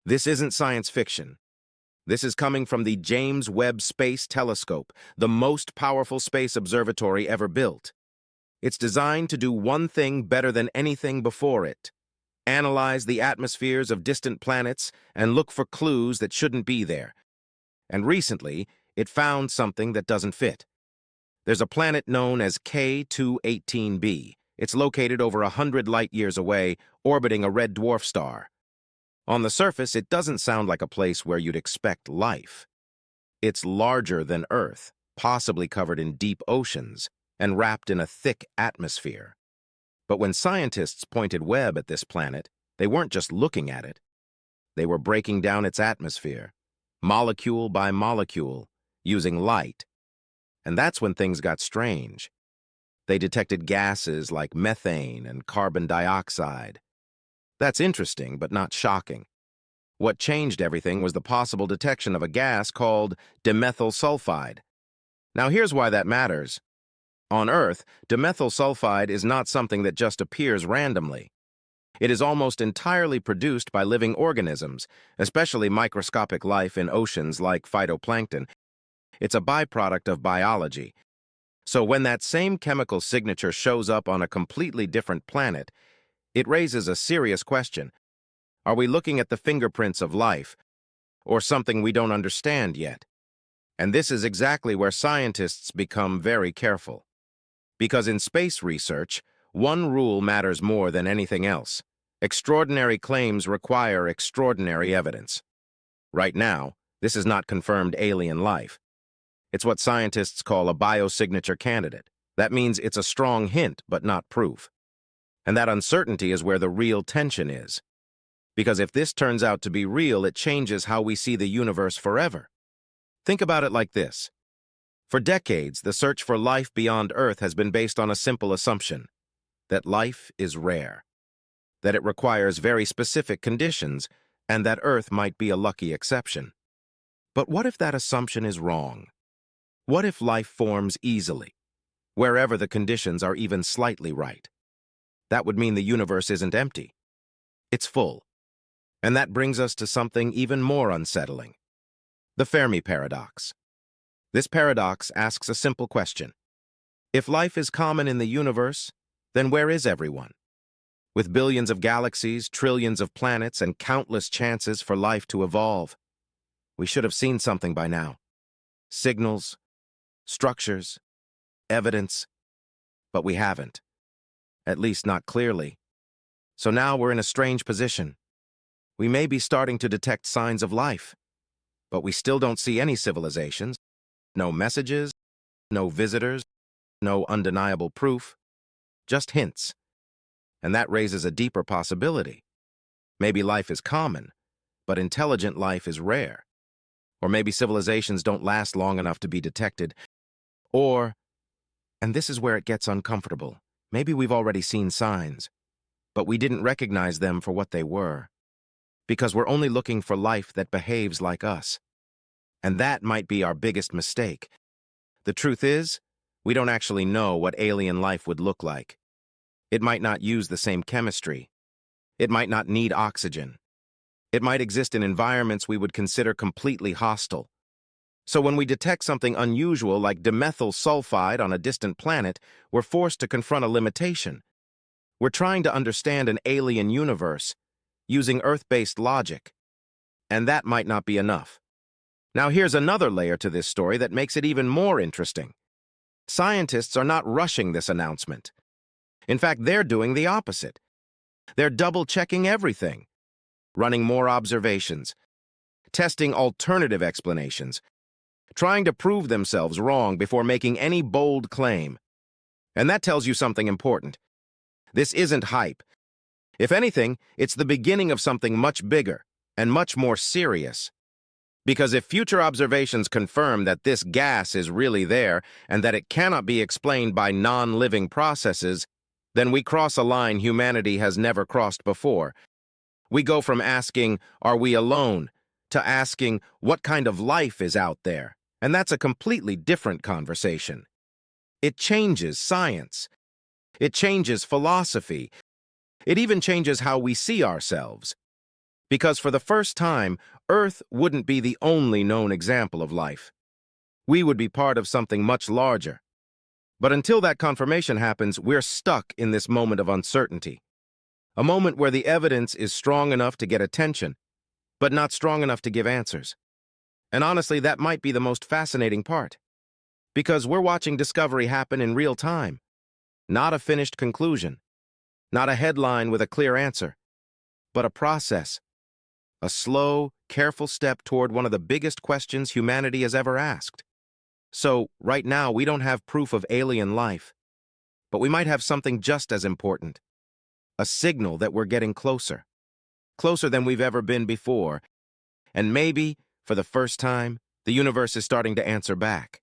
This isn't science fiction. This is coming from the James Webb Space Telescope, the most powerful space observatory ever built. It's designed to do one thing better than anything before it: analyze the atmospheres of distant planets and look for clues that shouldn't be there. And recently, it found something that doesn't fit. There's a planet known as K218b. It's located over 100 light-years away, orbiting a red dwarf star. On the surface, it doesn't sound like a place where you'd expect life. It's larger than Earth, possibly covered in deep oceans, and wrapped in a thick atmosphere. But when scientists pointed Webb at this planet, they weren't just looking at it. They were breaking down its atmosphere, molecule by molecule, using light. And that's when things got strange. They detected gases like methane and carbon dioxide. That's interesting, but not shocking. What changed everything was the possible detection of a gas called dimethyl sulfide. Now here's why that matters. On Earth, dimethyl sulfide is not something that just appears randomly. It is almost entirely produced by living organisms, especially microscopic life in oceans like phytoplankton. It's a byproduct of biology. So when that same chemical signature shows up on a completely different planet, it raises a serious question. Are we looking at the fingerprints of life, or something we don't understand yet? And this is exactly where scientists become very careful. Because in space research, one rule matters more than anything else. Extraordinary claims require extraordinary evidence. Right now, this is not confirmed alien life. It's what scientists call a biosignature candidate. That means it's a strong hint, but not proof. And that uncertainty is where the real tension is. Because if this turns out to be real, it changes how we see the universe forever. Think about it like this. For decades, the search for life beyond Earth has been based on a simple assumption: that life is rare, that it requires very specific conditions, and that Earth might be a lucky exception. But what if that assumption is wrong? What if life forms easily, wherever the conditions are even slightly right? That would mean the universe isn't empty. It's full. And that brings us to something even more unsettling: the Fermi Paradox. This paradox asks a simple question. If life is common in the universe, then where is everyone? With billions of galaxies, trillions of planets, and countless chances for life to evolve, we should have seen something by now. Signals, structures, evidence, but we haven't. At least not clearly. So now we're in a strange position. We may be starting to detect signs of life, but we still don't see any civilizations, no messages, no visitors, no undeniable proof, just hints. And that raises a deeper possibility. Maybe life is common, but intelligent life is rare. Or maybe civilizations don't last long enough to be detected. Or, and this is where it gets uncomfortable, maybe we've already seen signs, but we didn't recognize them for what they were. Because we're only looking for life that behaves like us. And that might be our biggest mistake. The truth is, we don't actually know what alien life would look like. It might not use the same chemistry. It might not need oxygen. It might exist in environments we would consider completely hostile. So when we detect something unusual like dimethyl sulfide on a distant planet, we're forced to confront a limitation. We're trying to understand an alien universe using Earth-based logic. And that might not be enough. Now here's another layer to this story that makes it even more interesting. Scientists are not rushing this announcement. In fact, they're doing the opposite. They're double-checking everything, running more observations, testing alternative explanations, trying to prove themselves wrong before making any bold claim. And that tells you something important. This isn't hype. If anything, it's the beginning of something much bigger and much more serious. Because if future observations confirm that this gas is really there and that it cannot be explained by non-living processes, then we cross a line humanity has never crossed before. We go from asking, "Are we alone?" to asking, "What kind of life is out there?" And that's a completely different conversation. It changes science. It changes philosophy. It even changes how we see ourselves. Because for the first time, Earth wouldn't be the only known example of life. We would be part of something much larger. But until that confirmation happens, we're stuck in this moment of uncertainty. A moment where the evidence is strong enough to get attention, but not strong enough to give answers. And honestly, that might be the most fascinating part. Because we're watching discovery happen in real time. Not a finished conclusion. Not a headline with a clear answer. But a process. A slow, careful step toward one of the biggest questions humanity has ever asked. So, right now, we don't have proof of alien life. But we might have something just as important. A signal that we're getting closer. Closer than we've ever been before. And maybe, for the first time, the universe is starting to answer back.